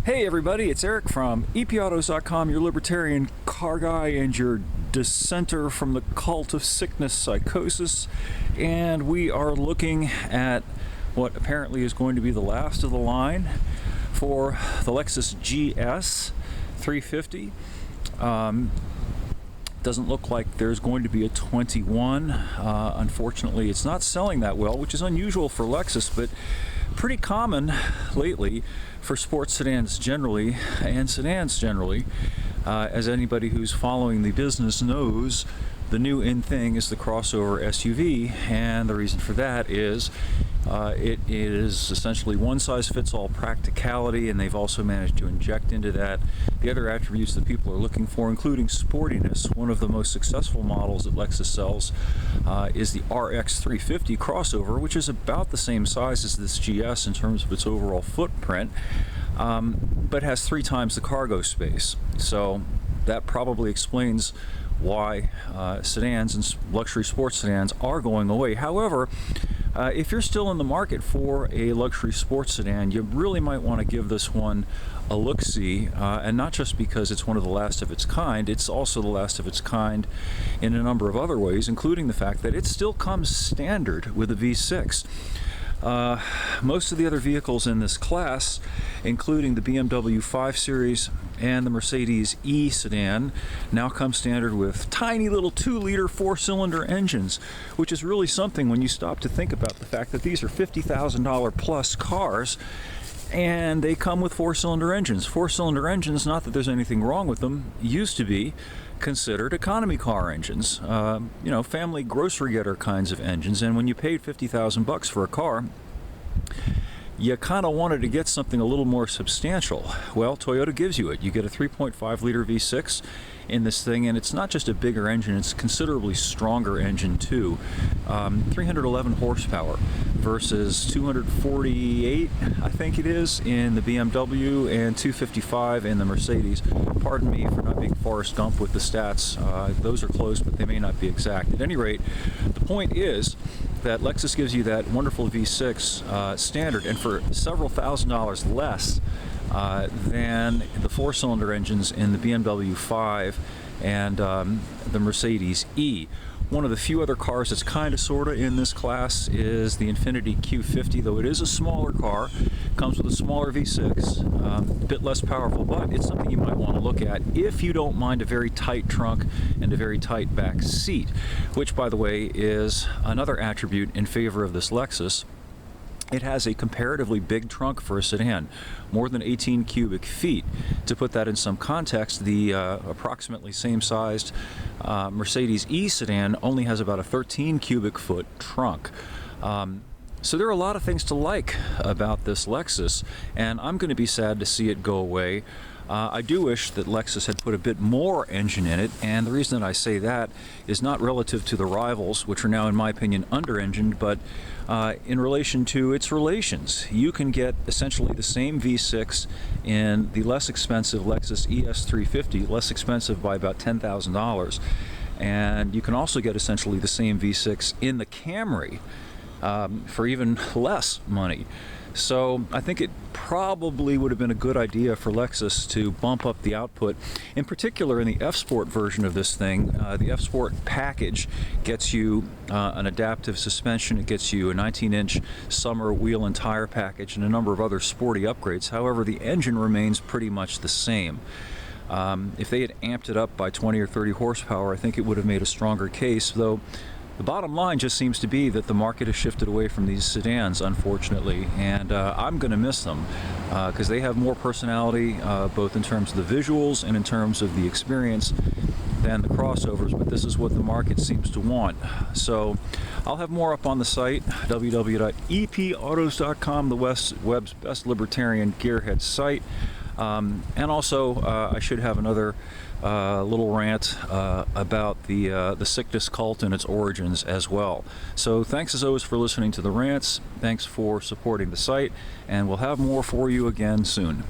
Hey everybody, it's Eric from epautos.com, your libertarian car guy and your dissenter from the cult of sickness psychosis. And we are looking at what apparently is going to be the last of the line for the Lexus GS350. Doesn't look like there's going to be a 21. Unfortunately, it's not selling that well, which is unusual for Lexus, but pretty common lately for sports sedans generally and sedans generally. As anybody who's following the business knows, the new in thing is the crossover SUV, and the reason for that is it is essentially one-size-fits-all practicality, and they've also managed to inject into that the other attributes that people are looking for, including sportiness. One of the most successful models that Lexus sells is the RX350 crossover, which is about the same size as this GS in terms of its overall footprint, but has 3 times the cargo space. So that probably explains why sedans and luxury sports sedans are going away. However, if you're still in the market for a luxury sports sedan, you really might want to give this one a look-see, and not just because it's one of the last of its kind, it's also the last of its kind in a number of other ways, including the fact that it still comes standard with a V6. Most of the other vehicles in this class, including the BMW 5 Series and the Mercedes E sedan, now come standard with tiny little 2-liter 4-cylinder engines, which is really something when you stop to think about the fact that these are $50,000 plus cars, and they come with 4-cylinder engines. 4-cylinder engines, not that there's anything wrong with them, used to be considered economy car engines, you know, family grocery getter kinds of engines. And when you paid $50,000 for a car, you kind of wanted to get something a little more substantial. Well, Toyota gives you it. You get a 3.5 liter V6 in this thing, and it's not just a bigger engine, it's a considerably stronger engine too. 311 horsepower versus 248, I think it is, in the BMW and 255 in the Mercedes. Pardon me for not being Forrest Gump with the stats. Those are close, but they may not be exact. At any rate, the point is that Lexus gives you that wonderful V6 standard, and for several $1,000s less than the 4-cylinder engines in the BMW 5 and the Mercedes E. One of the few other cars that's kind of sorta in this class is the Infiniti Q50, though it is a smaller car, comes with a smaller V6, a bit less powerful, but it's something you might want to look at if you don't mind a very tight trunk and a very tight back seat, which, by the way, is another attribute in favor of this Lexus. It has a comparatively big trunk for a sedan, more than 18 cubic feet. To put that in some context, the approximately same-sized Mercedes E sedan only has about a 13 cubic foot trunk. So there are a lot of things to like about this Lexus, and I'm going to be sad to see it go away. I do wish that Lexus had put a bit more engine in it, and the reason that I say that is not relative to the rivals, which are now, in my opinion, under-engined, but in relation to its relations. You can get essentially the same V6 in the less expensive Lexus ES350, less expensive by about $10,000, and you can also get essentially the same V6 in the Camry for even less money. So I think it probably would have been a good idea for Lexus to bump up the output, in particular in the F-Sport version of this thing. The F-Sport package gets you an adaptive suspension, it gets you a 19-inch summer wheel and tire package, and a number of other sporty upgrades. However, the engine remains pretty much the same. If they had amped it up by 20 or 30 horsepower, I think it would have made a stronger case, though the bottom line just seems to be that the market has shifted away from these sedans, unfortunately, and I'm going to miss them because they have more personality, both in terms of the visuals and in terms of the experience, than the crossovers, but this is what the market seems to want. So I'll have more up on the site, www.epautos.com, the web's best libertarian gearhead site. And also, I should have another little rant about the sickness cult and its origins as well. So thanks as always for listening to the rants. Thanks for supporting the site, and we'll have more for you again soon.